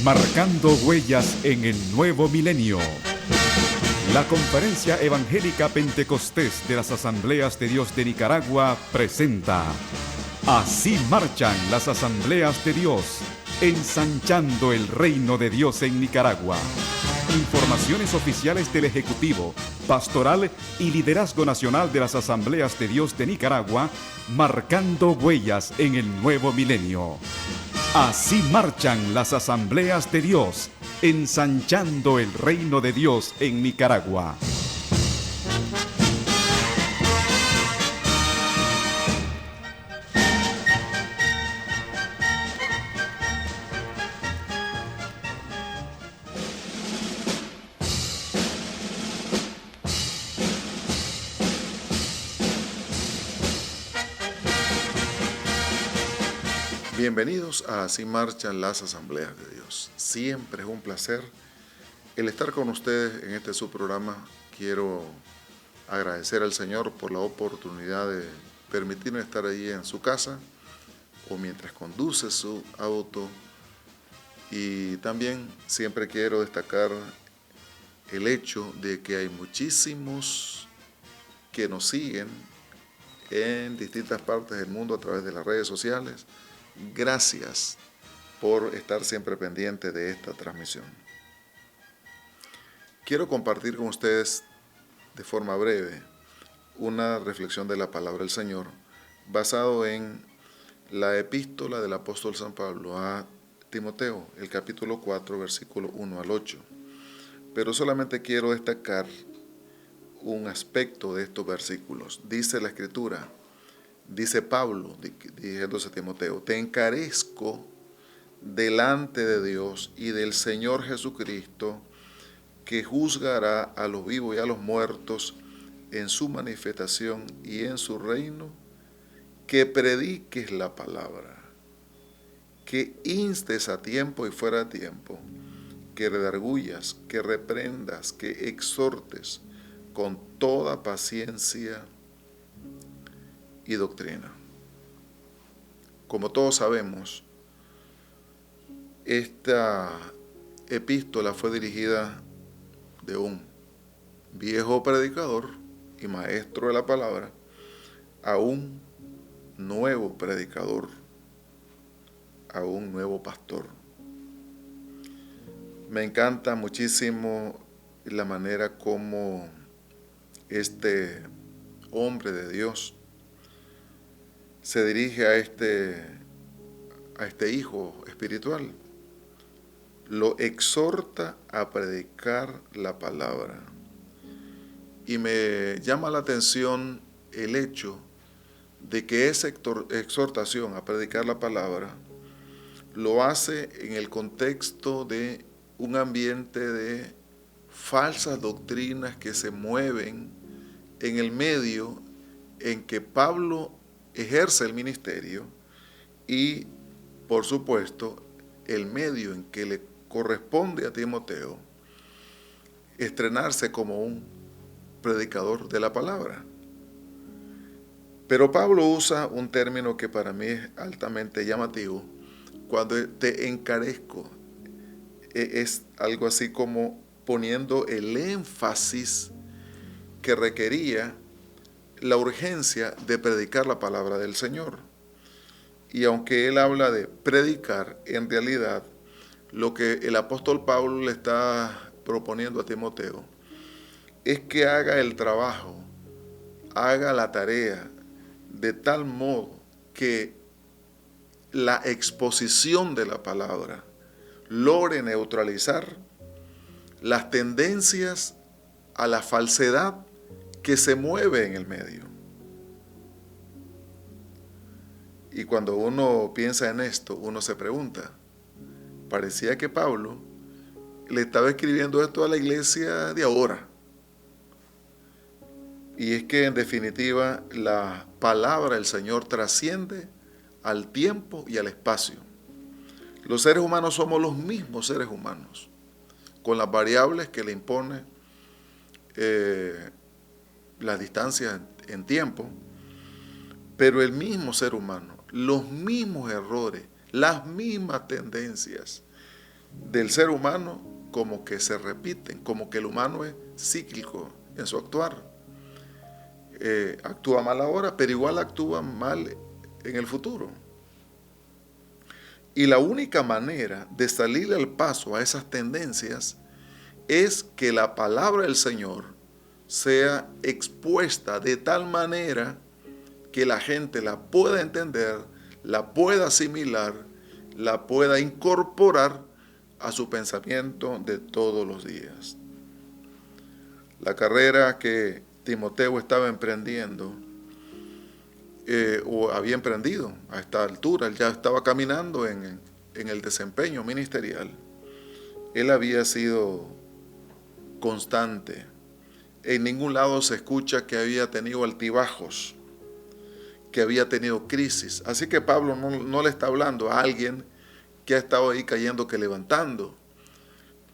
Marcando huellas en el nuevo milenio. La Conferencia Evangélica Pentecostés de las Asambleas de Dios de Nicaragua presenta Así marchan las Asambleas de Dios, ensanchando el reino de Dios en Nicaragua. Informaciones oficiales del Ejecutivo, Pastoral y Liderazgo Nacional de las Asambleas de Dios de Nicaragua, marcando huellas en el nuevo milenio. Así marchan las Asambleas de Dios, ensanchando el reino de Dios en Nicaragua. Bienvenidos a Así marchan las Asambleas de Dios. Siempre es un placer el estar con ustedes en este su programa. Quiero agradecer al Señor por la oportunidad de permitirme estar ahí en su casa o mientras conduce su auto. Y también siempre quiero destacar el hecho de que hay muchísimos que nos siguen en distintas partes del mundo a través de las redes sociales. Gracias por estar siempre pendiente de esta transmisión. Quiero compartir con ustedes de forma breve una reflexión de la palabra del Señor basado en la epístola del apóstol San Pablo a Timoteo, el capítulo 4, versículo 1 al 8. Pero solamente quiero destacar un aspecto de estos versículos. Dice la Escritura, dice Pablo, dirigiéndose a Timoteo, te encarezco delante de Dios y del Señor Jesucristo, que juzgará a los vivos y a los muertos en su manifestación y en su reino, que prediques la palabra, que instes a tiempo y fuera de tiempo, que redarguyas, que reprendas, que exhortes con toda paciencia y doctrina. Como todos sabemos, esta epístola fue dirigida de un viejo predicador y maestro de la palabra a un nuevo predicador, a un nuevo pastor. Me encanta muchísimo la manera como este hombre de Dios se dirige a este hijo espiritual. Lo exhorta a predicar la palabra. Y me llama la atención el hecho de que esa exhortación a predicar la palabra lo hace en el contexto de un ambiente de falsas doctrinas que se mueven en el medio en que Pablo ejerce el ministerio y, por supuesto, el medio en que le corresponde a Timoteo estrenarse como un predicador de la palabra. Pero Pablo usa un término que para mí es altamente llamativo. Cuando te encarezco, es algo así como poniendo el énfasis que requería la urgencia de predicar la palabra del Señor. Y aunque él habla de predicar, en realidad lo que el apóstol Pablo le está proponiendo a Timoteo es que haga el trabajo, haga la tarea de tal modo que la exposición de la palabra logre neutralizar las tendencias a la falsedad que se mueve en el medio. Y cuando uno piensa en esto, uno se pregunta, parecía que Pablo le estaba escribiendo esto a la iglesia de ahora. Y es que en definitiva la palabra del Señor trasciende al tiempo y al espacio. Los seres humanos somos los mismos seres humanos, con las variables que le impone las distancias en tiempo, pero el mismo ser humano, los mismos errores, las mismas tendencias del ser humano como que se repiten, como que el humano es cíclico en su actuar. Actúa mal ahora, pero igual actúa mal en el futuro. Y la única manera de salir al paso a esas tendencias es que la palabra del Señor sea expuesta de tal manera que la gente la pueda entender, la pueda asimilar, la pueda incorporar a su pensamiento de todos los días. La carrera que Timoteo estaba emprendiendo, o había emprendido a esta altura, él ya estaba caminando en el desempeño ministerial. Él había sido constante. En ningún lado se escucha que había tenido altibajos, que había tenido crisis. Así que Pablo no le está hablando a alguien que ha estado ahí cayendo que levantando.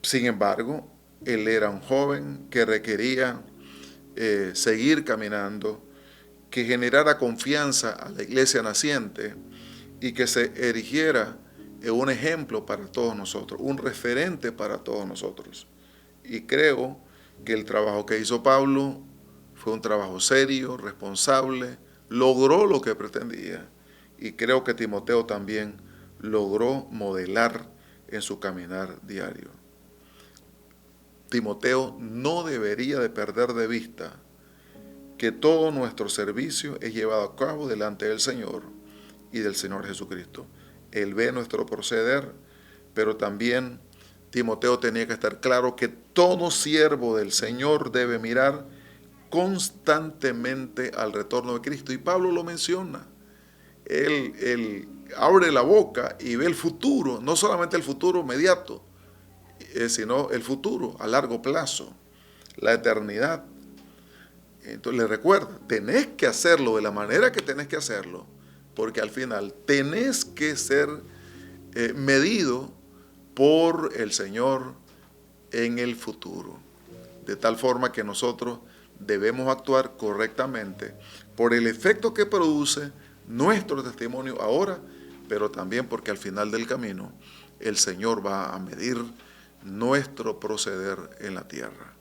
Sin embargo, él era un joven que requería seguir caminando, que generara confianza a la iglesia naciente y que se erigiera en un ejemplo para todos nosotros, un referente para todos nosotros. Y creo que el trabajo que hizo Pablo fue un trabajo serio, responsable, logró lo que pretendía. Y creo que Timoteo también logró modelar en su caminar diario. Timoteo no debería de perder de vista que todo nuestro servicio es llevado a cabo delante del Señor y del Señor Jesucristo. Él ve nuestro proceder, pero también Timoteo tenía que estar claro que todo siervo del Señor debe mirar constantemente al retorno de Cristo. Y Pablo lo menciona. Él abre la boca y ve el futuro, no solamente el futuro inmediato, sino el futuro a largo plazo, la eternidad. Entonces le recuerda, tenés que hacerlo de la manera que tenés que hacerlo, porque al final tenés que ser medido por el Señor en el futuro, de tal forma que nosotros debemos actuar correctamente por el efecto que produce nuestro testimonio ahora, pero también porque al final del camino el Señor va a medir nuestro proceder en la tierra.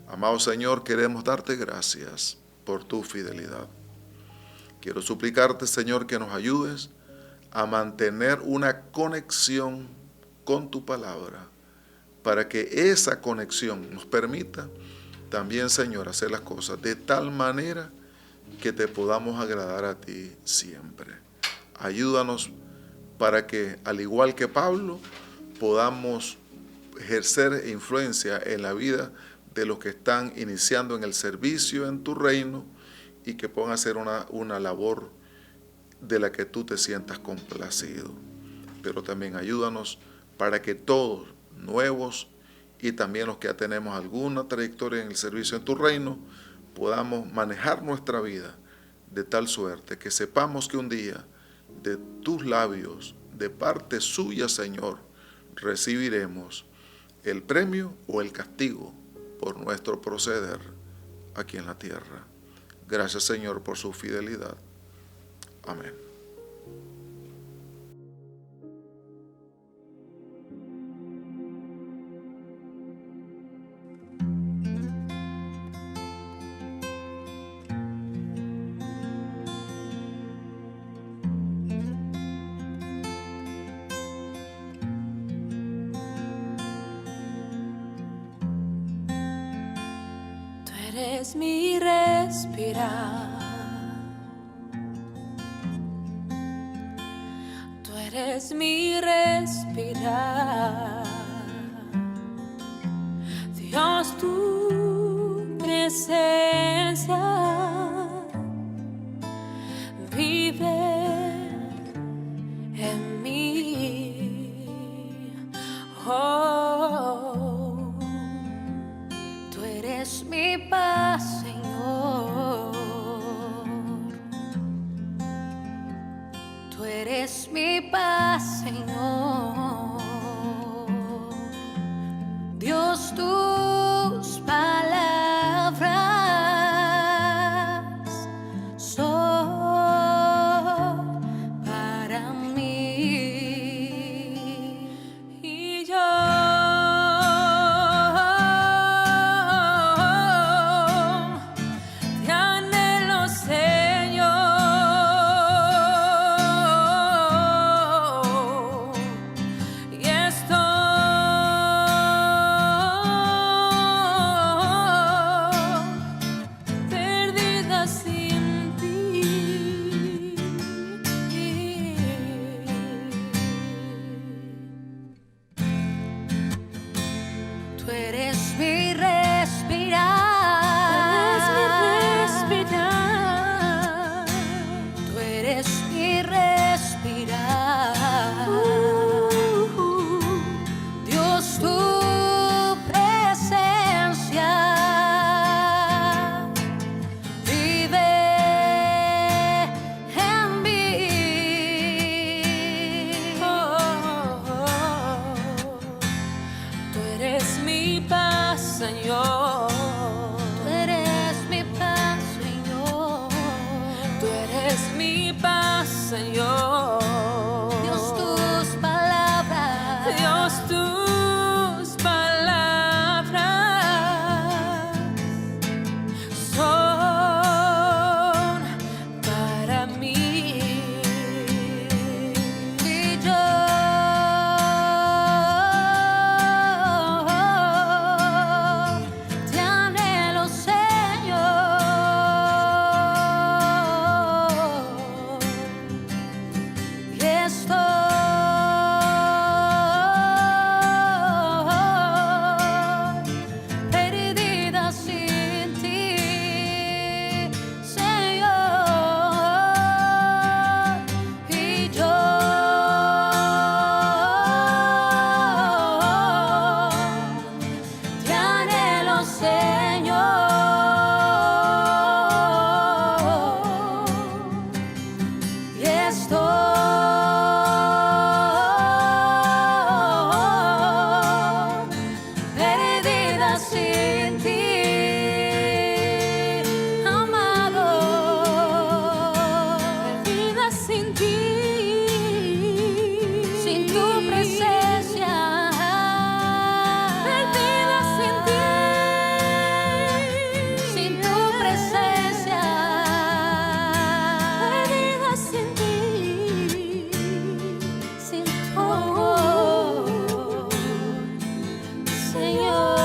Amado Señor, queremos darte gracias por tu fidelidad. Quiero suplicarte, Señor, que nos ayudes a mantener una conexión con tu palabra, para que esa conexión nos permita también, Señor, hacer las cosas de tal manera que te podamos agradar a ti siempre. Ayúdanos para que, al igual que Pablo, podamos ejercer influencia en la vida de los que están iniciando en el servicio en tu reino y que puedan hacer una labor de la que tú te sientas complacido. Pero también ayúdanos para que todos, nuevos y también los que ya tenemos alguna trayectoria en el servicio en tu reino, podamos manejar nuestra vida de tal suerte que sepamos que un día de tus labios, de parte suya, Señor, recibiremos el premio o el castigo por nuestro proceder aquí en la tierra. Gracias, Señor, por su fidelidad. Amén. Eres mi respirar, tú eres mi respirar, Dios, tu presencia vive en mí. Oh, tú eres mi paz, Señor. Tú eres mi paz, Señor. Dios, tus palabras son para mí. Y yo Señor. Dios, tus palabras. Dios, tus palabras son para mí. Y yo te anhelo, Señor. Y estoy perdida sin ti, Señor. Y yo te anhelo, Señor. Y estoy perdida sin ti, amado. Perdida sin ti, sin tu presencia. Perdida sin ti, sin tu presencia. Perdida sin ti, sin tu amor, Señor.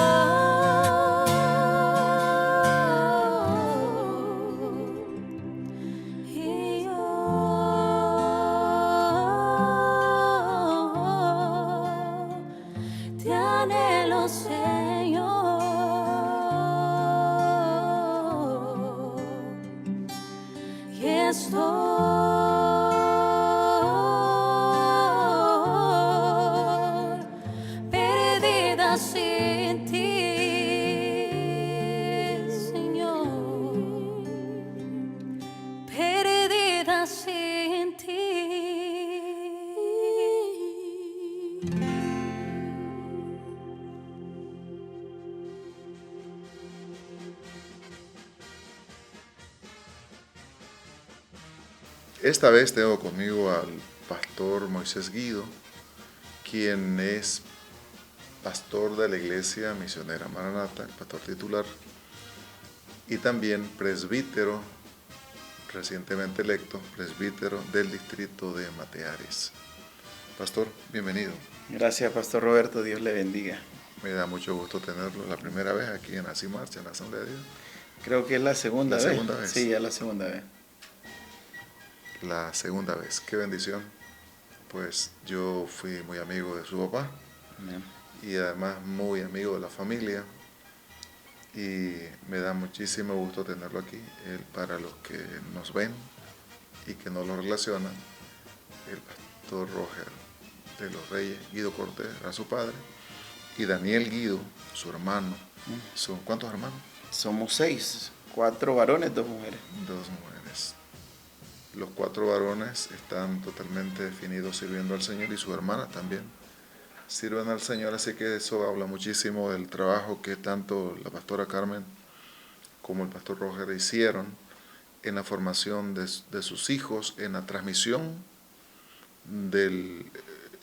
Y yo te anhelo, Señor. Y estoy perdida sin ti, Señor. Perdida sin ti. Esta vez tengo conmigo al pastor Moisés Guido, quien es pastor de la Iglesia Misionera Maranata, el pastor titular, y también presbítero, recientemente electo, presbítero del distrito de Mateares. Pastor, bienvenido. Gracias, Pastor Roberto. Dios le bendiga. Me da mucho gusto tenerlo. La primera vez aquí en Así Marcha, en la Asamblea de Dios. Creo que es la segunda La vez. segunda vez. Sí, ya la segunda vez. La segunda vez. Qué bendición. Pues yo fui muy amigo de su papá Amén. y además muy amigo de la familia. Y me da muchísimo gusto tenerlo aquí. Él, para los que nos ven y que no lo relacionan, el pastor Roger de los Reyes, Guido Cortés, era su padre, y Daniel Guido, su hermano. ¿Son cuántos hermanos? Somos 6, 4 varones, 2 mujeres. 2 mujeres. Los 4 varones están totalmente definidos sirviendo al Señor y sus hermanas también sirven al Señor, así que eso habla muchísimo del trabajo que tanto la pastora Carmen como el pastor Roger hicieron en la formación de sus hijos, en la transmisión del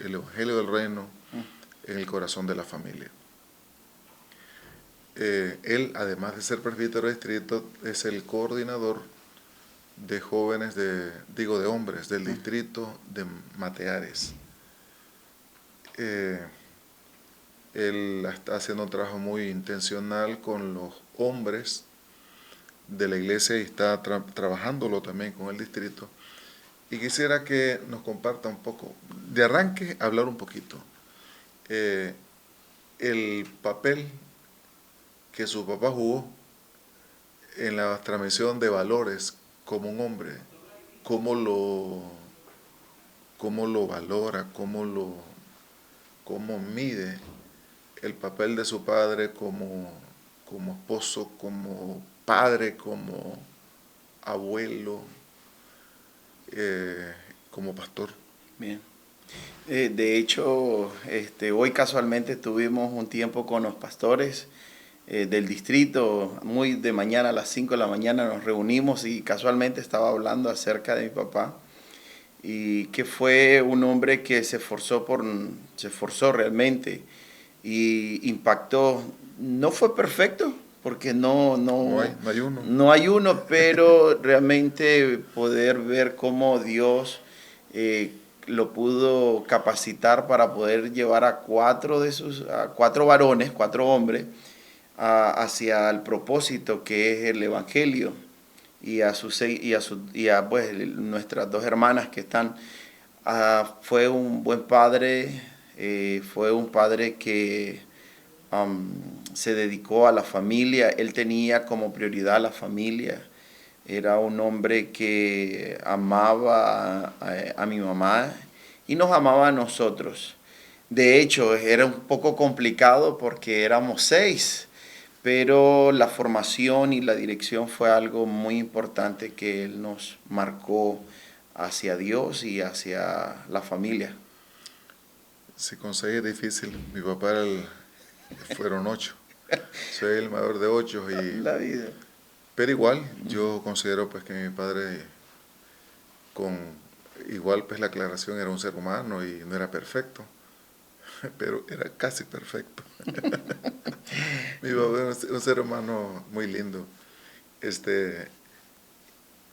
Evangelio del Reino en el corazón de la familia. Él, además de ser presbítero de distrito, es el coordinador de jóvenes, de hombres del distrito de Mateares. Él está haciendo un trabajo muy intencional con los hombres de la iglesia y está trabajándolo también con el distrito. Y quisiera que nos comparta un poco, de arranque, hablar un poquito, el papel que su papá jugó en la transmisión de valores como un hombre, cómo lo valora, cómo mide el papel de su padre como esposo, como padre, como abuelo, como pastor. Bien. De hecho, hoy casualmente tuvimos un tiempo con los pastores del distrito, muy de mañana a las 5 de la mañana nos reunimos y casualmente estaba hablando acerca de mi papá y que fue un hombre que se esforzó realmente y impactó. No fue perfecto, porque No hay uno. no hay uno, pero realmente poder ver cómo Dios lo pudo capacitar para poder llevar a cuatro varones, cuatro hombres, hacia el propósito que es el Evangelio, y pues, nuestras dos hermanas que están. Fue un buen padre, fue un padre que se dedicó a la familia. Él tenía como prioridad la familia. Era un hombre que amaba a mi mamá y nos amaba a nosotros. De hecho, era un poco complicado porque éramos 6, pero la formación y la dirección fue algo muy importante que él nos marcó hacia Dios y hacia la familia. Si conseguí difícil, mi papá fueron 8. Soy el mayor de 8 La vida. pero igual yo considero pues que mi padre, con igual pues la aclaración, era un ser humano y no era perfecto, pero era casi perfecto. Mi papá era un ser humano muy lindo.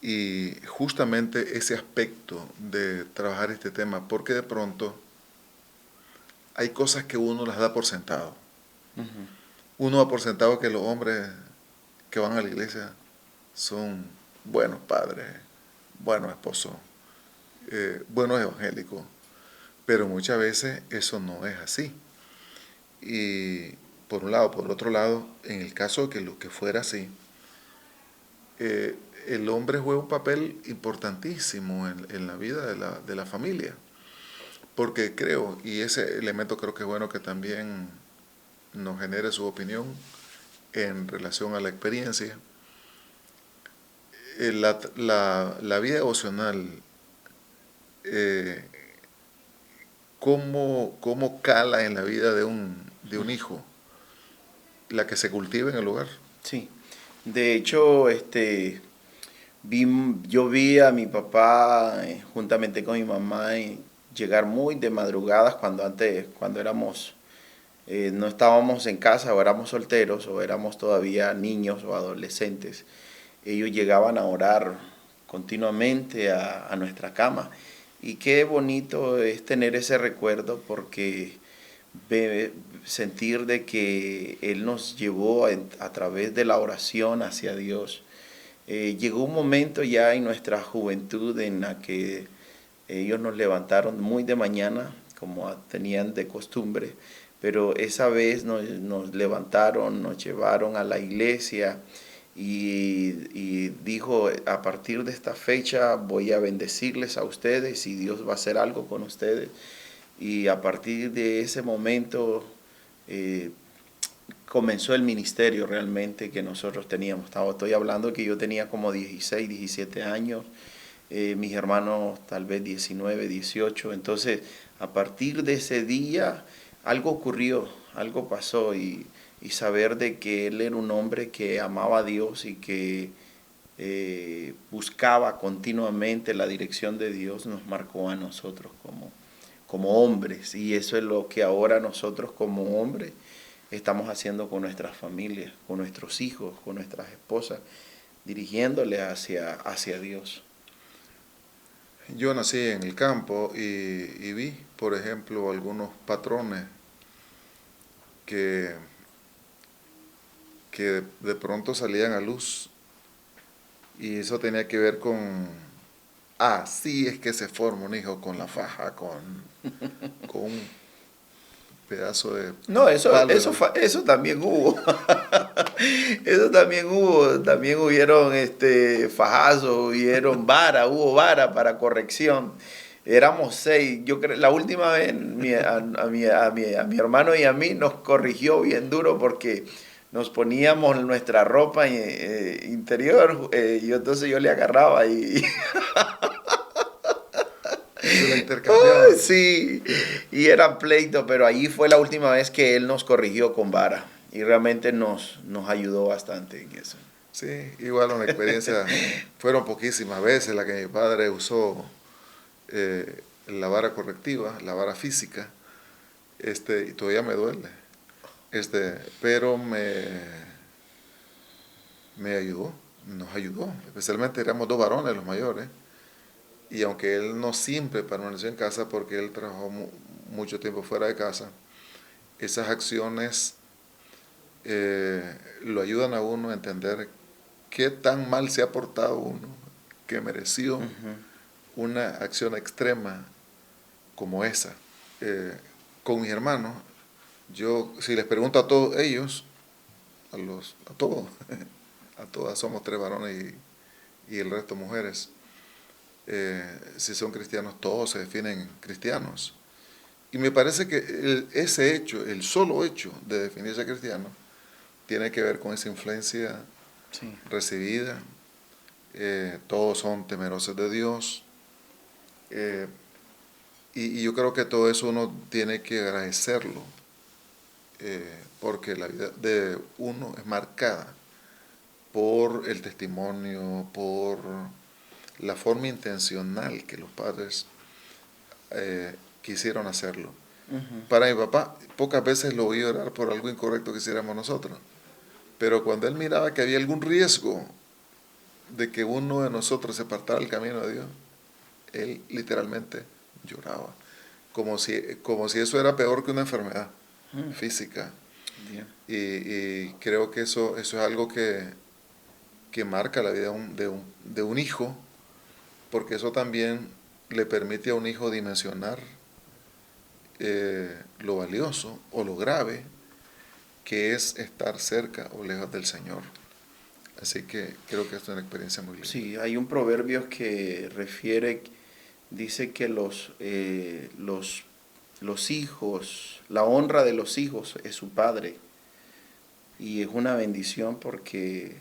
Y justamente ese aspecto de trabajar este tema, porque de pronto hay cosas que uno las da por sentado. Uno da por sentado que los hombres que van a la iglesia son buenos padres, buenos esposos, buenos evangélicos, pero muchas veces eso no es así. Y por un lado, por otro lado, en el caso de que lo que fuera así, el hombre juega un papel importantísimo en la vida de la familia, porque creo, y ese elemento creo que es bueno que también nos genere su opinión en relación a la experiencia. La vida devocional, ¿cómo cala en la vida de un hijo la que se cultiva en el hogar? Sí, de hecho, yo vi a mi papá juntamente con mi mamá llegar muy de madrugadas cuando éramos, no estábamos en casa o éramos solteros o éramos todavía niños o adolescentes. Ellos llegaban a orar continuamente a nuestra cama. Y qué bonito es tener ese recuerdo, porque sentir de que Él nos llevó a través de la oración hacia Dios. Llegó un momento ya en nuestra juventud en la que ellos nos levantaron muy de mañana, como tenían de costumbre, pero esa vez nos levantaron, nos llevaron a la iglesia y dijo: a partir de esta fecha voy a bendecirles a ustedes y Dios va a hacer algo con ustedes. Y a partir de ese momento comenzó el ministerio realmente que nosotros teníamos. Estoy hablando que yo tenía como 16, 17 años, mis hermanos tal vez 19, 18. Entonces, a partir de ese día, algo ocurrió, algo pasó, y saber de que él era un hombre que amaba a Dios y que buscaba continuamente la dirección de Dios nos marcó a nosotros como hombres. Y eso es lo que ahora nosotros como hombres estamos haciendo con nuestras familias, con nuestros hijos, con nuestras esposas, dirigiéndole hacia Dios. Yo nací en el campo y vi, por ejemplo, algunos patrones que de pronto salían a luz, y eso tenía que ver con, así es que se forma un hijo, con la faja, con un pedazo de No, eso también hubo. Eso también hubo. También hubieron fajazos, hubo vara para corrección. Éramos 6. Yo creo, la última vez a mi hermano y a mí nos corrigió bien duro porque nos poníamos nuestra ropa interior, y entonces yo le agarraba y se la intercambiaban. sí, y eran pleitos, pero allí fue la última vez que él nos corrigió con vara y realmente nos ayudó bastante en eso. Sí, igual una experiencia, fueron poquísimas veces las que mi padre usó la vara correctiva, la vara física, y todavía me duele, pero me ayudó, nos ayudó, especialmente éramos 2 varones los mayores, y aunque él no siempre permaneció en casa porque él trabajó mucho tiempo fuera de casa, esas acciones lo ayudan a uno a entender qué tan mal se ha portado uno, que mereció una acción extrema como esa. Con mis hermanos, yo, si les pregunto a todos ellos, a todos, a todas, somos 3 varones y el resto mujeres, si son cristianos, todos se definen cristianos. Y me parece que ese hecho, el solo hecho de definirse cristiano, tiene que ver con esa influencia recibida. Todos son temerosos de Dios. Y yo creo que todo eso uno tiene que agradecerlo, porque la vida de uno es marcada por el testimonio, por la forma intencional que los padres quisieron hacerlo. Para mi papá, pocas veces lo oí orar por algo incorrecto que hiciéramos nosotros, pero cuando él miraba que había algún riesgo de que uno de nosotros se apartara del camino de Dios, él literalmente lloraba, como si eso era peor que una enfermedad física. Y creo que eso es algo que marca la vida de un hijo, porque eso también le permite a un hijo dimensionar lo valioso o lo grave que es estar cerca o lejos del Señor. Así que creo que es una experiencia muy linda. Sí, hay un proverbio que dice que los hijos, la honra de los hijos es su padre. Y es una bendición porque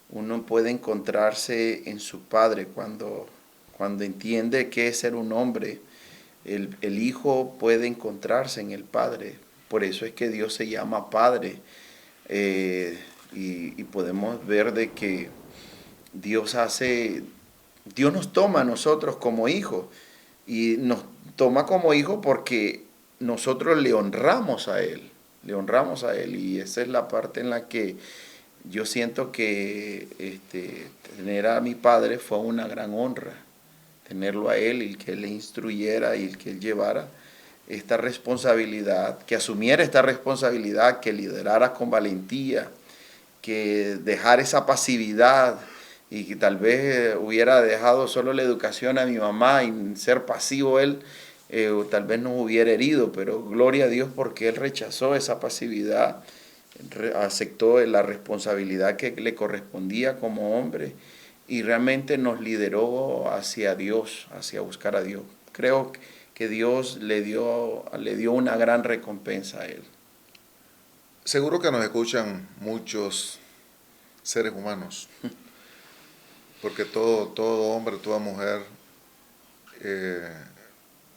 uno puede encontrarse en su padre cuando entiende qué es ser un hombre. El hijo puede encontrarse en el padre. Por eso es que Dios se llama Padre. Y podemos ver de que Dios nos toma a nosotros como hijos. Y nos toma como hijos porque nosotros le honramos a Él. Le honramos a Él. Y esa es la parte en la que yo siento que tener a mi padre fue una gran honra. Tenerlo a Él y que Él le instruyera y que Él llevara esta responsabilidad, que asumiera esta responsabilidad, que liderara con valentía, que dejara esa pasividad y que tal vez hubiera dejado solo la educación a mi mamá y ser pasivo él, tal vez nos hubiera herido, pero gloria a Dios porque Él rechazó esa pasividad, aceptó la responsabilidad que le correspondía como hombre y realmente nos lideró hacia Dios, hacia buscar a Dios. Creo que Dios le dio una gran recompensa a él. Seguro que nos escuchan muchos seres humanos, porque todo hombre, toda mujer,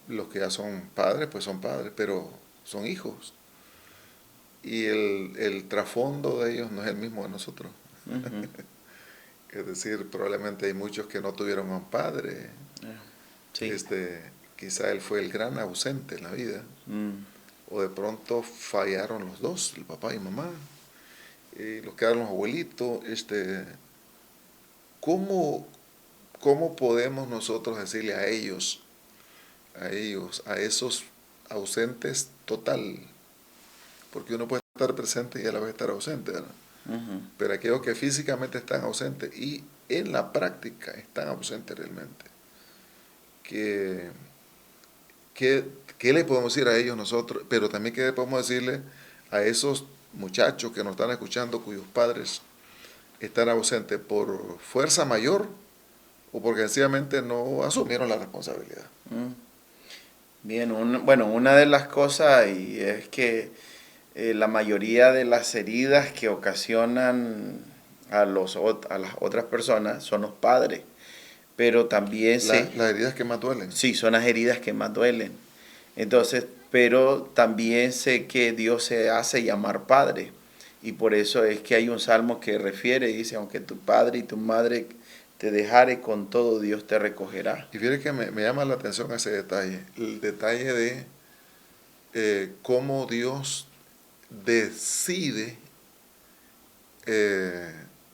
los que ya son padres, pues son padres, pero son hijos. Y el trasfondo de ellos no es el mismo de nosotros. Uh-huh. Es decir, probablemente hay muchos que no tuvieron un padre. Sí. Quizá él fue el gran ausente en la vida. O de pronto fallaron los dos, el papá y mamá. Los quedaron los abuelitos. ¿Cómo podemos nosotros decirle a esos ausentes total? Porque uno puede estar presente y a la vez estar ausente, ¿verdad? Uh-huh. Pero aquellos que físicamente están ausentes y en la práctica están ausentes realmente, ¿qué le podemos decir a ellos nosotros? Pero también qué podemos decirle a esos muchachos que nos están escuchando cuyos padres están ausentes por fuerza mayor o porque sencillamente no asumieron la responsabilidad. Bien, una de las cosas y es que la mayoría de las heridas que ocasionan a las otras personas son los padres, pero también las heridas que más duelen. Sí, son las heridas que más duelen. Entonces, pero también sé que Dios se hace llamar Padre y por eso es que hay un salmo que dice, aunque tu padre y tu madre te dejare, con todo Dios te recogerá. Y fíjate que me llama la atención ese detalle, el detalle de cómo Dios decide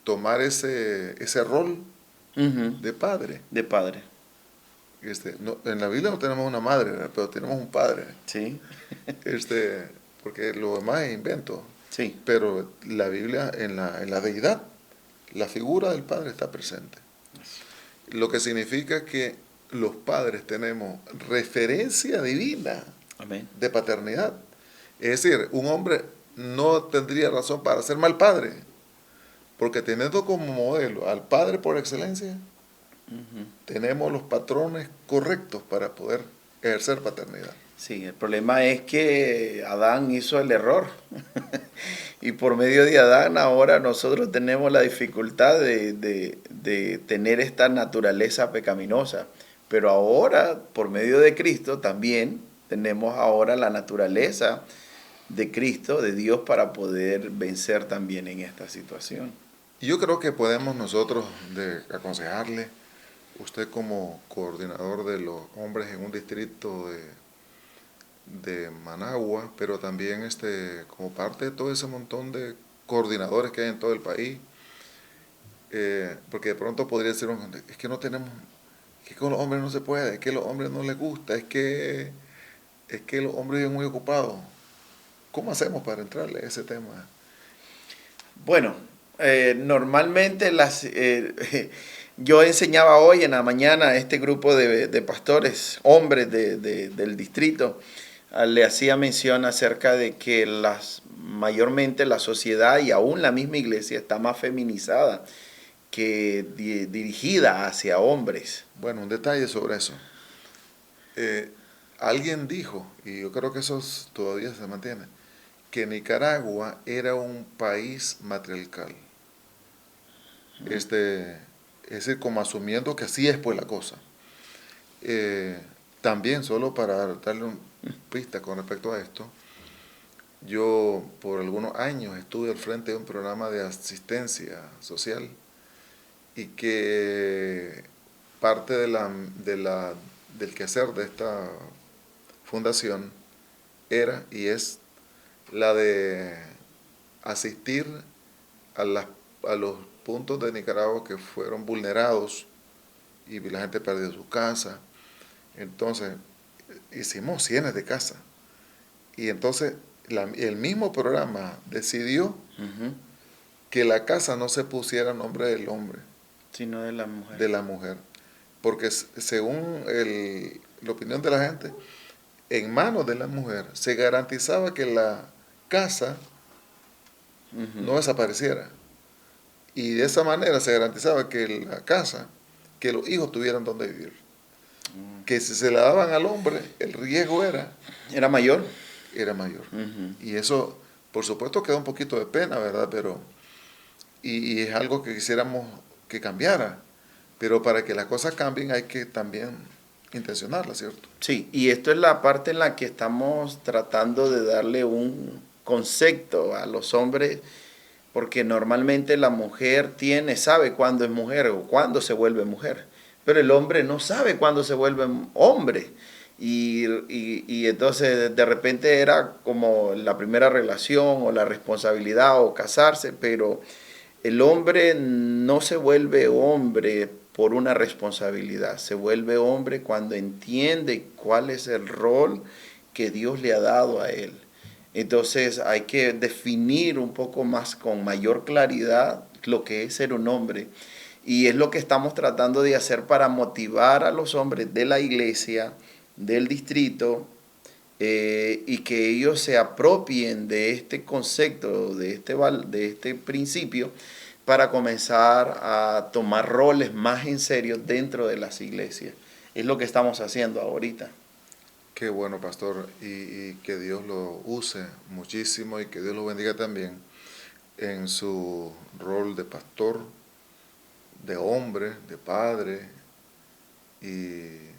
tomar ese rol Ujú. de padre. De padre, En la Biblia no tenemos una madre, ¿verdad? Pero tenemos un padre. ¿sí? Porque lo demás es invento. Sí, Pero la Biblia, en la deidad, la figura del padre está presente. Lo que significa que los padres tenemos referencia divina amén. de paternidad. Es decir, un hombre no tendría razón para ser mal padre, porque teniendo como modelo al padre por excelencia, Ujú. tenemos los patrones correctos para poder ejercer paternidad. Sí, el problema es que Adán hizo el error y por medio de Adán ahora nosotros tenemos la dificultad de tener esta naturaleza pecaminosa, pero ahora por medio de Cristo también tenemos ahora la naturaleza de Cristo, de Dios, para poder vencer también en esta situación. Y yo creo que podemos nosotros aconsejarle, usted como coordinador de los hombres en un distrito de Managua, pero también como parte de todo ese montón de coordinadores que hay en todo el país, porque de pronto podría ser es que no tenemos, es que con los hombres no se puede, es que a los hombres no les gusta, es que los hombres viven muy ocupados. ¿Cómo hacemos para entrarle a ese tema? Bueno, normalmente yo enseñaba hoy en la mañana a este grupo de pastores, hombres del distrito, le hacía mención acerca de que mayormente la sociedad y aún la misma iglesia está más feminizada que dirigida hacia hombres. Bueno, un detalle sobre eso. Alguien dijo, y yo creo que eso todavía se mantiene, que Nicaragua era un país matriarcal. Es decir, como asumiendo que así es pues la cosa. También, solo para darle una pista con respecto a esto, yo por algunos años estuve al frente de un programa de asistencia social y que parte del quehacer de esta fundación era y es la de asistir a los puntos de Nicaragua que fueron vulnerados y la gente perdió su casa. Entonces, hicimos cientos de casas. Y entonces, el mismo programa decidió Ujú. que la casa no se pusiera a nombre del hombre, Sino de la mujer. de la mujer. Porque según la opinión de la gente, en manos de la mujer se garantizaba que la casa Ujú. no desapareciera. Y de esa manera se garantizaba que la casa, que los hijos tuvieran donde vivir. Que si se la daban al hombre, el riesgo era ¿Era mayor? mayor. Ujú. Y eso, por supuesto, queda un poquito de pena, ¿verdad? Pero, y es algo que quisiéramos que cambiara. Pero para que las cosas cambien hay que también intencionarlas, ¿cierto? Sí, y esto es la parte en la que estamos tratando de darle un concepto a los hombres, porque normalmente la mujer sabe cuándo es mujer o cuándo se vuelve mujer, pero el hombre no sabe cuándo se vuelve hombre. Y entonces de repente era como la primera relación o la responsabilidad o casarse, pero el hombre no se vuelve hombre por una responsabilidad, se vuelve hombre cuando entiende cuál es el rol que Dios le ha dado a él. Entonces hay que definir un poco más con mayor claridad lo que es ser un hombre. Y es lo que estamos tratando de hacer para motivar a los hombres de la iglesia, del distrito, y que ellos se apropien de este concepto, de este principio, para comenzar a tomar roles más en serio dentro de las iglesias. Es lo que estamos haciendo ahorita. Qué bueno, pastor, y que Dios lo use muchísimo y que Dios lo bendiga también en su rol de pastor, de hombre, de padre, y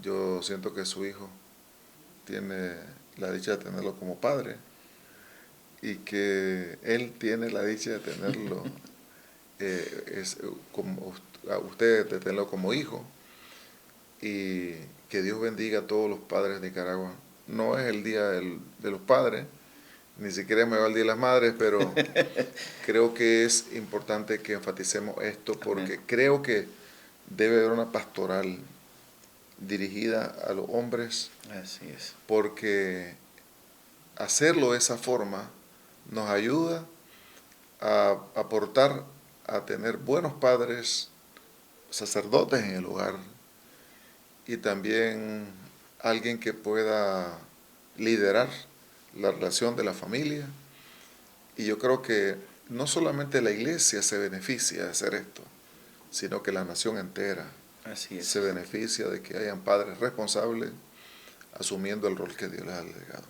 yo siento que su hijo tiene la dicha de tenerlo como padre y que él tiene la dicha de tenerlo es como a usted de tenerlo como hijo, y que Dios bendiga a todos los padres de Nicaragua. No es el día de los padres, ni siquiera me va el día de las madres, pero creo que es importante que enfaticemos esto, porque creo que debe haber una pastoral dirigida a los hombres. Así es. Porque hacerlo de esa forma nos ayuda a aportar a tener buenos padres, sacerdotes en el hogar, y también alguien que pueda liderar la relación de la familia. Y yo creo que no solamente la iglesia se beneficia de hacer esto, sino que la nación entera Así es. se beneficia de que hayan padres responsables asumiendo el rol que Dios les ha delegado.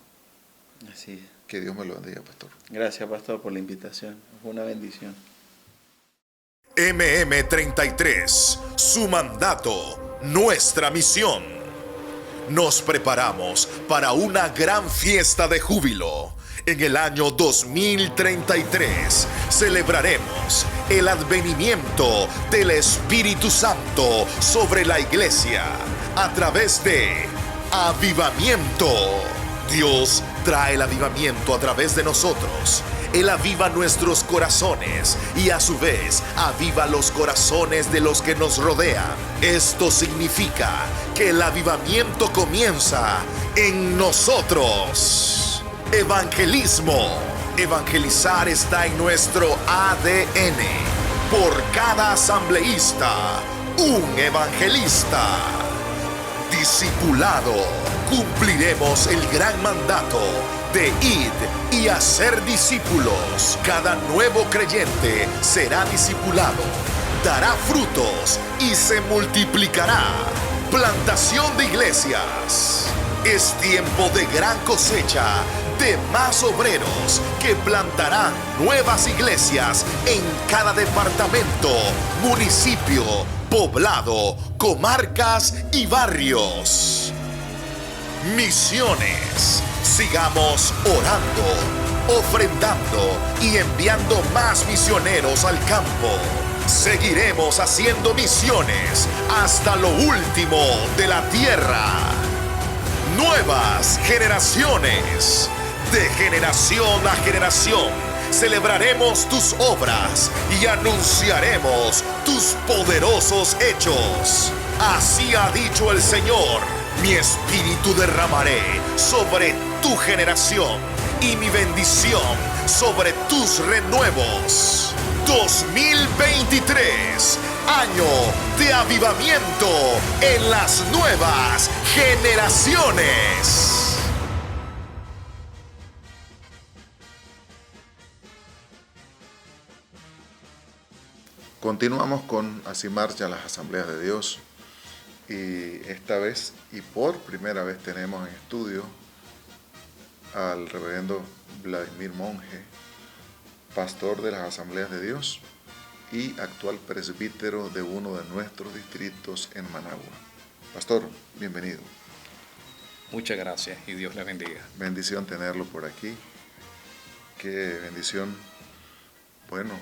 Así es. Que Dios me lo bendiga, pastor. Gracias, pastor, por la invitación. Fue una bendición. MM33, su mandato, nuestra misión. Nos preparamos para una gran fiesta de júbilo. En el año 2033 celebraremos el advenimiento del Espíritu Santo sobre la iglesia a través de avivamiento. Dios trae el avivamiento a través de nosotros. Él aviva nuestros corazones y a su vez aviva los corazones de los que nos rodean. Esto significa que el avivamiento comienza en nosotros. Evangelismo. Evangelizar está en nuestro ADN. Por cada asambleísta, un evangelista. Discipulado. Cumpliremos el gran mandato de id y hacer discípulos. Cada nuevo creyente será discipulado, dará frutos y se multiplicará. Plantación de iglesias. Es tiempo de gran cosecha, de más obreros que plantarán nuevas iglesias en cada departamento, municipio, poblado, comarcas y barrios. Misiones. Sigamos orando, ofrendando y enviando más misioneros al campo. Seguiremos haciendo misiones hasta lo último de la tierra. Nuevas generaciones. De generación a generación celebraremos tus obras y anunciaremos tus poderosos hechos. Así ha dicho el Señor: mi espíritu derramaré sobre tu generación y mi bendición sobre tus renuevos. 2023, año de avivamiento en las nuevas generaciones. Continuamos con Así Marchan las Asambleas de Dios, y esta vez y por primera vez tenemos en estudio al reverendo Vladimir Monge, pastor de las Asambleas de Dios y actual presbítero de uno de nuestros distritos en Managua. Pastor, bienvenido. Muchas gracias y Dios le bendiga. Bendición tenerlo por aquí. Qué bendición. Bueno,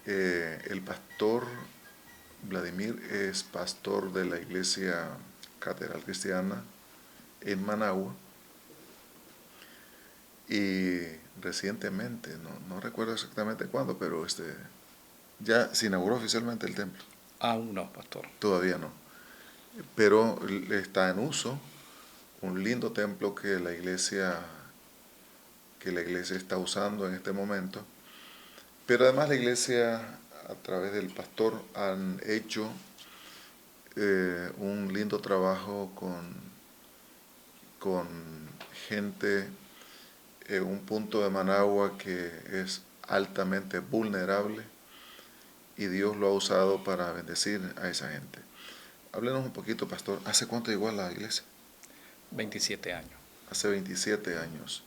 el pastor Vladimir es pastor de la Iglesia Catedral Cristiana en Managua, y recientemente, no recuerdo exactamente cuándo, pero ya se inauguró oficialmente el templo. Aún no, pastor. Todavía no, pero está en uso un lindo templo que la iglesia está usando en este momento. Pero además la iglesia, a través del pastor, han hecho un lindo trabajo con gente en un punto de Managua que es altamente vulnerable, y Dios lo ha usado para bendecir a esa gente. Háblenos un poquito, pastor. ¿Hace cuánto llegó a la iglesia? 27 años. Hace 27 años.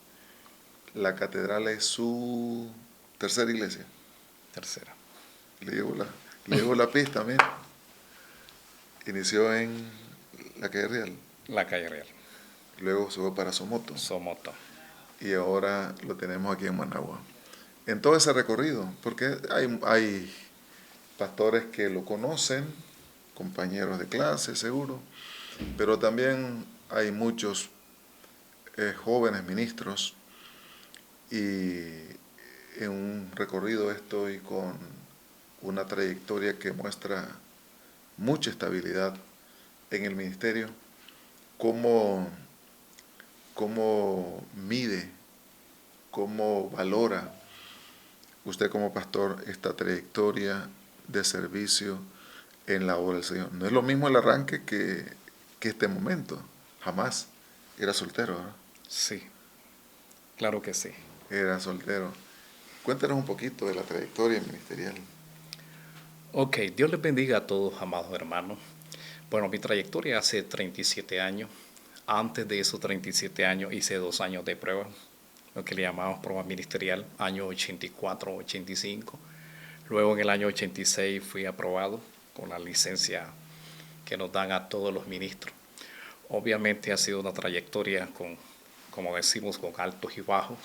La catedral es su tercera iglesia. Tercera. Le llevo la pista, mira. Inició en la calle Real. La calle Real. Luego se fue para Somoto. Somoto. Y ahora lo tenemos aquí en Managua. En todo ese recorrido, porque hay pastores que lo conocen, compañeros de clase seguro, pero también hay muchos jóvenes ministros, y en un recorrido estoy con una trayectoria que muestra mucha estabilidad en el ministerio. ¿Cómo mide, cómo valora usted como pastor esta trayectoria de servicio en la obra del Señor? No es lo mismo el arranque que este momento. Jamás. Era soltero, ¿verdad? Sí, claro que sí. Era soltero. Cuéntanos un poquito de la trayectoria ministerial. Ok, Dios les bendiga a todos, amados hermanos. Bueno, mi trayectoria hace 37 años. Antes de esos 37 años hice 2 años de prueba, lo que le llamamos prueba ministerial, año 84-85. Luego en el año 86 fui aprobado con la licencia que nos dan a todos los ministros. Obviamente ha sido una trayectoria con, como decimos, con altos y bajos,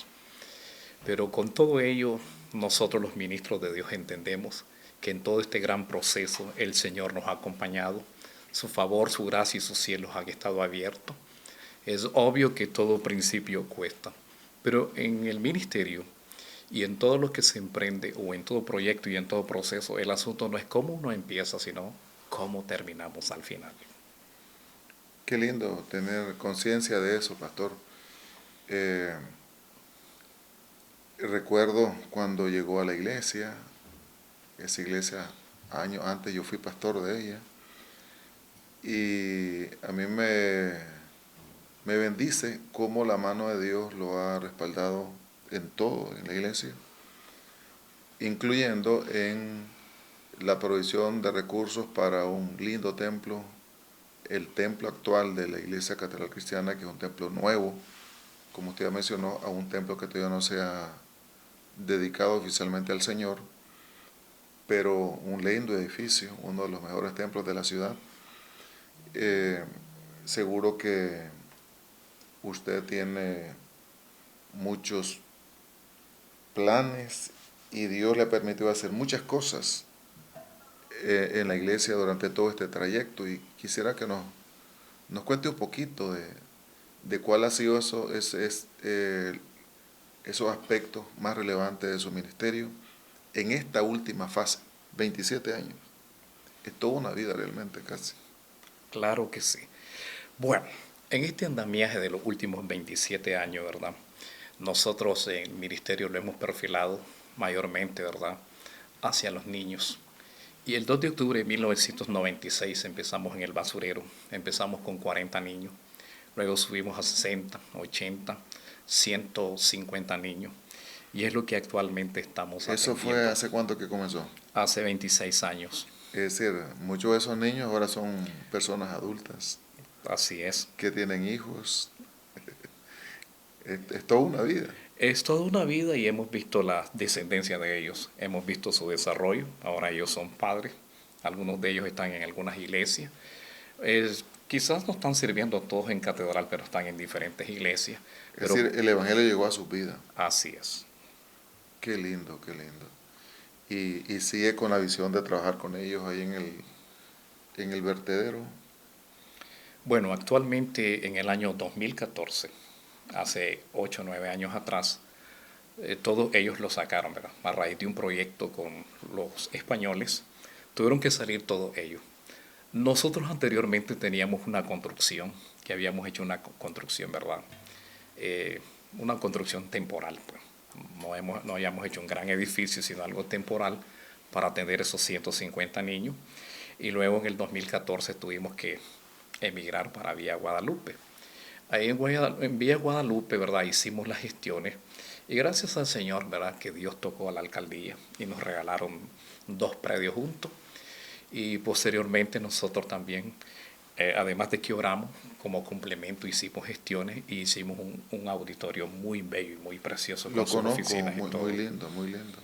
pero con todo ello nosotros los ministros de Dios entendemos que en todo este gran proceso el Señor nos ha acompañado, su favor, su gracia y sus cielos han estado abiertos. Es obvio que todo principio cuesta, pero en el ministerio y en todo lo que se emprende o en todo proyecto y en todo proceso, el asunto no es cómo uno empieza, sino cómo terminamos al final. Qué lindo tener conciencia de eso, pastor. Recuerdo cuando llegó a la iglesia, esa iglesia, años antes yo fui pastor de ella, y a mí me bendice cómo la mano de Dios lo ha respaldado en todo, en la iglesia, incluyendo en la provisión de recursos para un lindo templo, el templo actual de la Iglesia Catedral Cristiana, que es un templo nuevo, como usted ya mencionó, a un templo que todavía no se ha dedicado oficialmente al Señor, pero un lindo edificio, uno de los mejores templos de la ciudad. Seguro que usted tiene muchos planes y Dios le ha permitido hacer muchas cosas en la iglesia durante todo este trayecto, y quisiera que nos cuente un poquito de cuál ha sido esos aspectos más relevantes de su ministerio en esta última fase. 27 años. Es toda una vida realmente, casi. Claro que sí. Bueno, en este andamiaje de los últimos 27 años, ¿verdad? Nosotros en el ministerio lo hemos perfilado mayormente, ¿verdad?, hacia los niños. Y el 2 de octubre de 1996 empezamos en el basurero. Empezamos con 40 niños. Luego subimos a 60, 80, 150 niños. Y es lo que actualmente estamos ¿Eso atendiendo. fue hace cuánto que comenzó? Hace 26 años. Es decir, muchos de esos niños ahora son personas adultas Así es. que tienen hijos. Es toda una vida. Es toda una vida y hemos visto la descendencia de ellos. Hemos visto su desarrollo. Ahora ellos son padres. Algunos de ellos están en algunas iglesias. Quizás no están sirviendo todos en catedral, pero están en diferentes iglesias. Es decir, el Evangelio llegó a su vida. Así es. Qué lindo, qué lindo. Y sigue con la visión de trabajar con ellos ahí en el vertedero. Bueno, actualmente en el año 2014, hace 8 o 9 años atrás, todos ellos lo sacaron, ¿verdad? A raíz de un proyecto con los españoles, tuvieron que salir todos ellos. Nosotros anteriormente teníamos una construcción, que habíamos hecho una construcción, ¿verdad? Una construcción temporal, pues. No habíamos hecho un gran edificio, sino algo temporal para atender esos 150 niños. Y luego en el 2014 tuvimos que emigrar para Villa Guadalupe. Ahí en Villa Guadalupe, ¿verdad?, hicimos las gestiones. Y gracias al Señor, ¿verdad?, que Dios tocó a la alcaldía y nos regalaron 2 predios juntos. Y posteriormente nosotros también, además de que oramos, como complemento hicimos gestiones y hicimos un auditorio muy bello y muy precioso. Lo con sus conozco, oficinas y todo. muy lindo, muy lindo.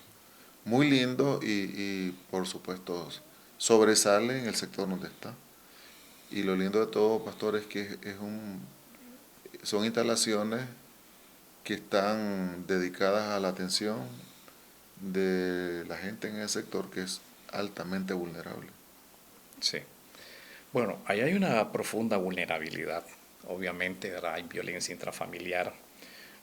Muy lindo y por supuesto sobresale en el sector donde está. Y lo lindo de todo, pastor, es que son instalaciones que están dedicadas a la atención de la gente en el sector, que es altamente vulnerable. Sí. Bueno, ahí hay una profunda vulnerabilidad. Obviamente, ¿verdad? Hay violencia intrafamiliar,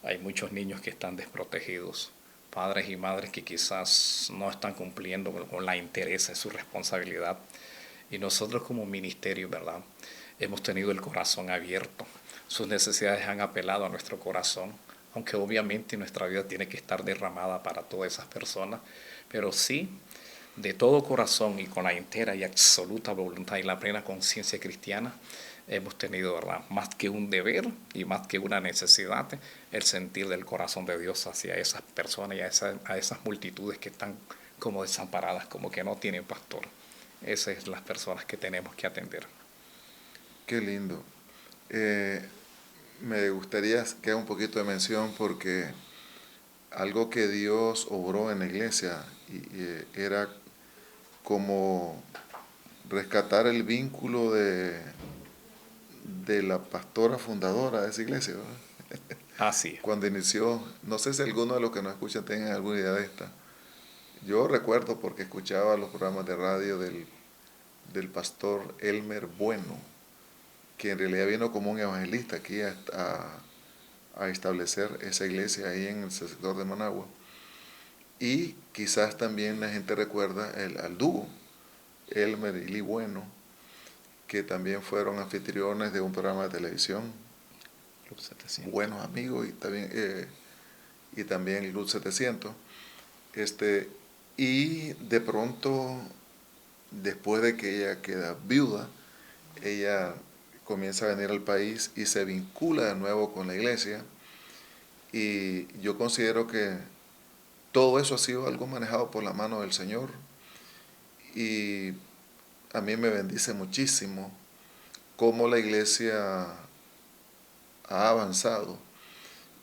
hay muchos niños que están desprotegidos, padres y madres que quizás no están cumpliendo con la interés de su responsabilidad. Y nosotros como ministerio, ¿verdad? Hemos tenido el corazón abierto. Sus necesidades han apelado a nuestro corazón, aunque obviamente nuestra vida tiene que estar derramada para todas esas personas, pero sí, de todo corazón y con la entera y absoluta voluntad y la plena conciencia cristiana, hemos tenido, ¿verdad?, más que un deber y más que una necesidad, el sentir del corazón de Dios hacia esas personas y a esas multitudes que están como desamparadas, como que no tienen pastor. Esas son las personas que tenemos que atender. Qué lindo. Me gustaría que haga un poquito de mención porque algo que Dios obró en la iglesia era como rescatar el vínculo de la pastora fundadora de esa iglesia, ¿verdad? Así. Cuando inició, no sé si alguno de los que nos escuchan tengan alguna idea de esta. Yo recuerdo porque escuchaba los programas de radio del pastor Elmer Bueno, que en realidad vino como un evangelista aquí a establecer esa iglesia ahí en el sector de Managua. Y quizás también la gente recuerda al dúo, Elmer y Lee Bueno, que también fueron anfitriones de un programa de televisión, Club 700. buenos amigos, y también el Club 700. Y de pronto, después de que ella queda viuda, ella comienza a venir al país y se vincula de nuevo con la iglesia. Y yo considero que todo eso ha sido algo manejado por la mano del Señor. Y a mí me bendice muchísimo cómo la iglesia ha avanzado.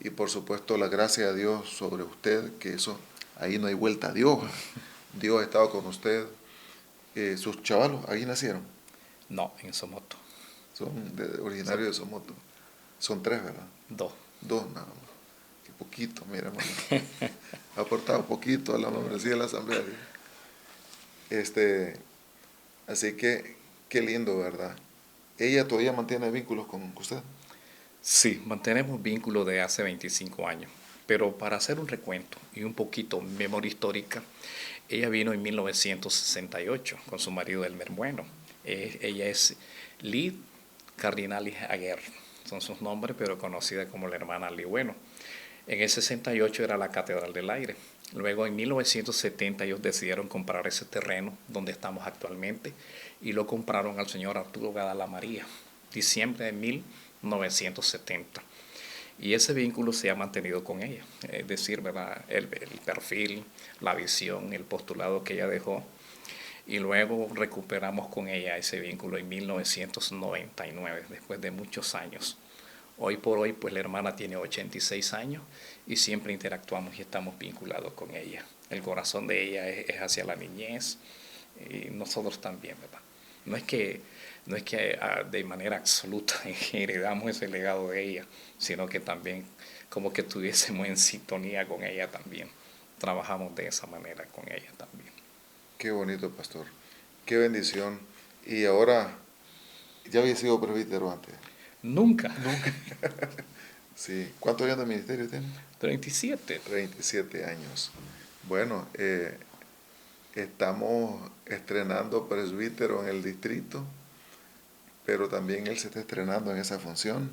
Y por supuesto la gracia de Dios sobre usted, que eso, ahí no hay vuelta a Dios. Dios ha estado con usted. Sus chavalos, ahí nacieron. No, en Somoto. Son originarios de Somoto. Son 3, ¿verdad? 2. 2 nada más. Qué poquito, mira, hermano. Ha aportado poquito a la membresía de la asamblea. Así que, qué lindo, ¿verdad? ¿Ella todavía mantiene vínculos con usted? Sí, mantenemos vínculo de hace 25 años. Pero para hacer un recuento y un poquito memoria histórica, ella vino en 1968 con su marido Elmer Bueno. Ella es Lee Cardinali Aguer, son sus nombres, pero conocida como la hermana Lee Bueno. En el 68 era la Catedral del Aire. Luego en 1970 ellos decidieron comprar ese terreno donde estamos actualmente y lo compraron al señor Arturo Gadala María, diciembre de 1970. Y ese vínculo se ha mantenido con ella, es decir, ¿verdad? El perfil, la visión, el postulado que ella dejó. Y luego recuperamos con ella ese vínculo en 1999, después de muchos años. Hoy por hoy, pues la hermana tiene 86 años y siempre interactuamos y estamos vinculados con ella. El corazón de ella es hacia la niñez y nosotros también, ¿verdad? No es que de manera absoluta heredamos ese legado de ella, sino que también como que estuviésemos en sintonía con ella también. Trabajamos de esa manera con ella también. Qué bonito, pastor. Qué bendición. Y ahora, ¿ya había sido presbítero antes? Nunca. Sí. ¿Cuántos años de ministerio tiene? 37. 37 años. Bueno, estamos estrenando presbítero en el distrito, pero también él se está estrenando en esa función.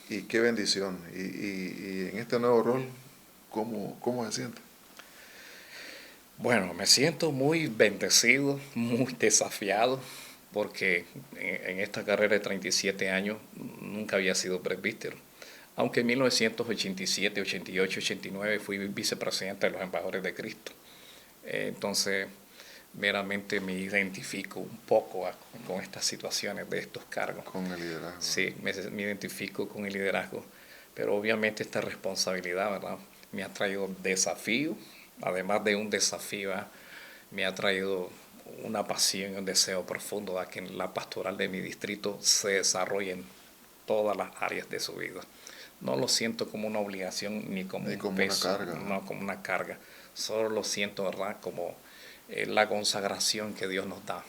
Y qué bendición. Y en este nuevo rol, ¿cómo se siente? Bueno, me siento muy bendecido, muy desafiado, porque en esta carrera de 37 años nunca había sido presbítero. Aunque en 1987, 88, 89 fui vicepresidente de los Embajadores de Cristo. Entonces, meramente me identifico un poco con estas situaciones de estos cargos. Con el liderazgo. Sí, me identifico con el liderazgo, pero obviamente esta responsabilidad, ¿verdad?, me ha traído desafío. Además de un desafío, me ha traído una pasión y un deseo profundo de que la pastoral de mi distrito se desarrolle en todas las áreas de su vida. No lo siento como una obligación ni como un peso, una carga. no como una carga. Solo lo siento, ¿verdad?, como la consagración que Dios nos da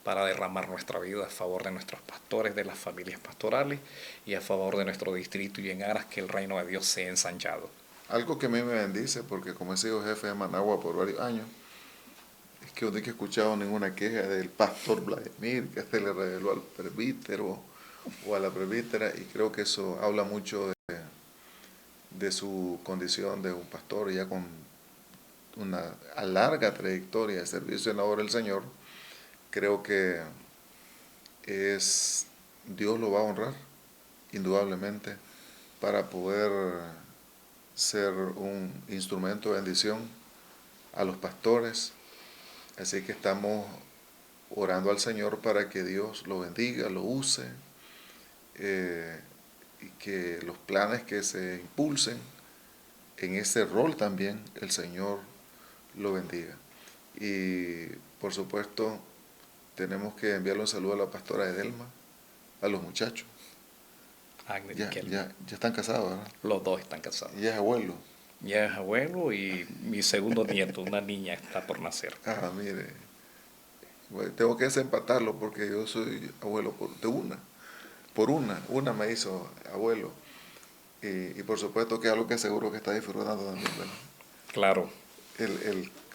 para derramar nuestra vida a favor de nuestros pastores, de las familias pastorales y a favor de nuestro distrito y en aras que el reino de Dios sea ensanchado. Algo que a mí me bendice, porque como he sido jefe de Managua por varios años, es que no he escuchado ninguna queja del pastor Vladimir, que se le reveló al presbítero o a la presbítera, y creo que eso habla mucho de su condición de un pastor ya con una larga trayectoria de servicio en la obra del Señor. Creo que Dios lo va a honrar, indudablemente, para poder ser un instrumento de bendición a los pastores. Así que estamos orando al Señor para que Dios lo bendiga, lo use, y que los planes que se impulsen en ese rol también, el Señor lo bendiga. Y por supuesto, tenemos que enviarle un saludo a la pastora Edelma, a los muchachos. Ya están casados, ¿verdad? Los dos están casados. Ya es abuelo. Ya es abuelo y mi segundo nieto, una niña, está por nacer. Ah, mire, bueno, tengo que desempatarlo porque yo soy abuelo por una me hizo abuelo. Y por supuesto que es algo que seguro que está disfrutando también, ¿verdad? Claro.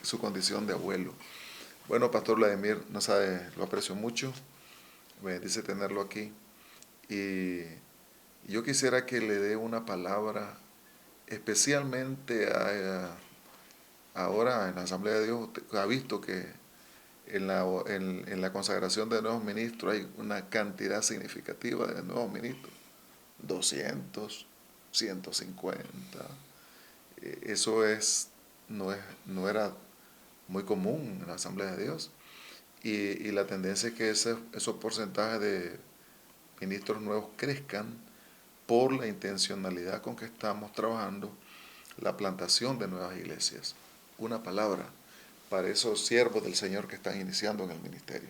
Su condición de abuelo. Bueno, Pastor Vladimir, no sabe, lo aprecio mucho, me bendice tenerlo aquí, y yo quisiera que le dé una palabra especialmente ahora en la Asamblea de Dios. Ha visto que en la consagración de nuevos ministros hay una cantidad significativa de nuevos ministros, 200, 150, eso no era muy común en la Asamblea de Dios, y la tendencia es que esos porcentajes de ministros nuevos crezcan por la intencionalidad con que estamos trabajando la plantación de nuevas iglesias. Una palabra para esos siervos del Señor que están iniciando en el ministerio.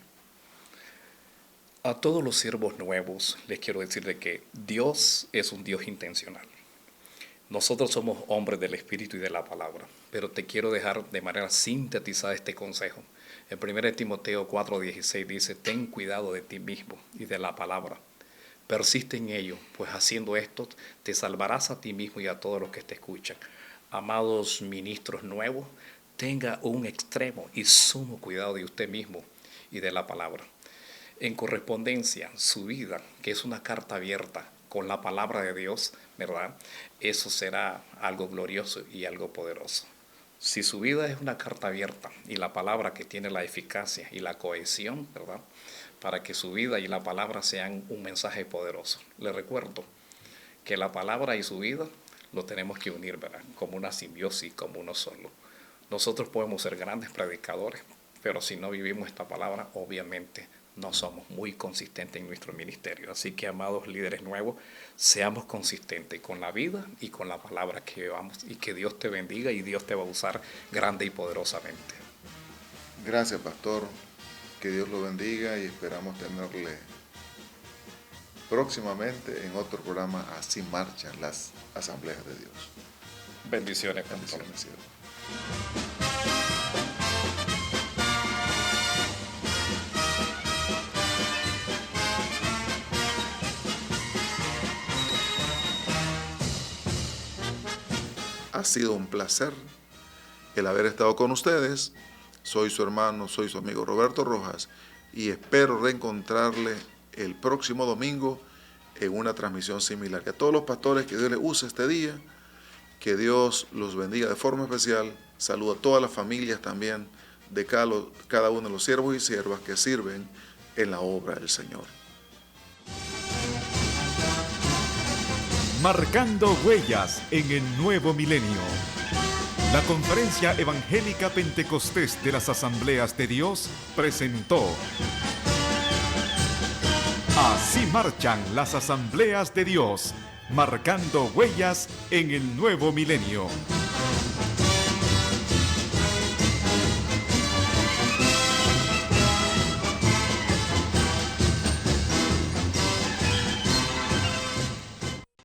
A todos los siervos nuevos les quiero decir de que Dios es un Dios intencional. Nosotros somos hombres del Espíritu y de la palabra, pero te quiero dejar de manera sintetizada este consejo. En 1 Timoteo 4:16 dice: ten cuidado de ti mismo y de la palabra. Persiste en ello, pues haciendo esto te salvarás a ti mismo y a todos los que te escuchan. Amados ministros nuevos, tenga un extremo y sumo cuidado de usted mismo y de la palabra. En correspondencia, su vida, que es una carta abierta con la palabra de Dios, ¿verdad? Eso será algo glorioso y algo poderoso. Si su vida es una carta abierta y la palabra que tiene la eficacia y la cohesión, ¿verdad?, para que su vida y la palabra sean un mensaje poderoso. Le recuerdo que la palabra y su vida lo tenemos que unir, ¿verdad?, como una simbiosis, como uno solo. Nosotros podemos ser grandes predicadores, pero si no vivimos esta palabra, obviamente no somos muy consistentes en nuestro ministerio. Así que, amados líderes nuevos, seamos consistentes con la vida y con la palabra que llevamos, y que Dios te bendiga y Dios te va a usar grande y poderosamente. Gracias, pastor. Que Dios lo bendiga y esperamos tenerle próximamente en otro programa. Así marchan las asambleas de Dios. Bendiciones, pastor. Bendiciones. Ha sido un placer el haber estado con ustedes. Soy su hermano, soy su amigo Roberto Rojas, y espero reencontrarle el próximo domingo en una transmisión similar. Y a todos los pastores, que Dios les use este día, que Dios los bendiga de forma especial. Saludo a todas las familias también de cada uno de los siervos y siervas que sirven en la obra del Señor. Marcando huellas en el nuevo milenio. La Conferencia Evangélica Pentecostés de las Asambleas de Dios presentó Así marchan las Asambleas de Dios, marcando huellas en el nuevo milenio.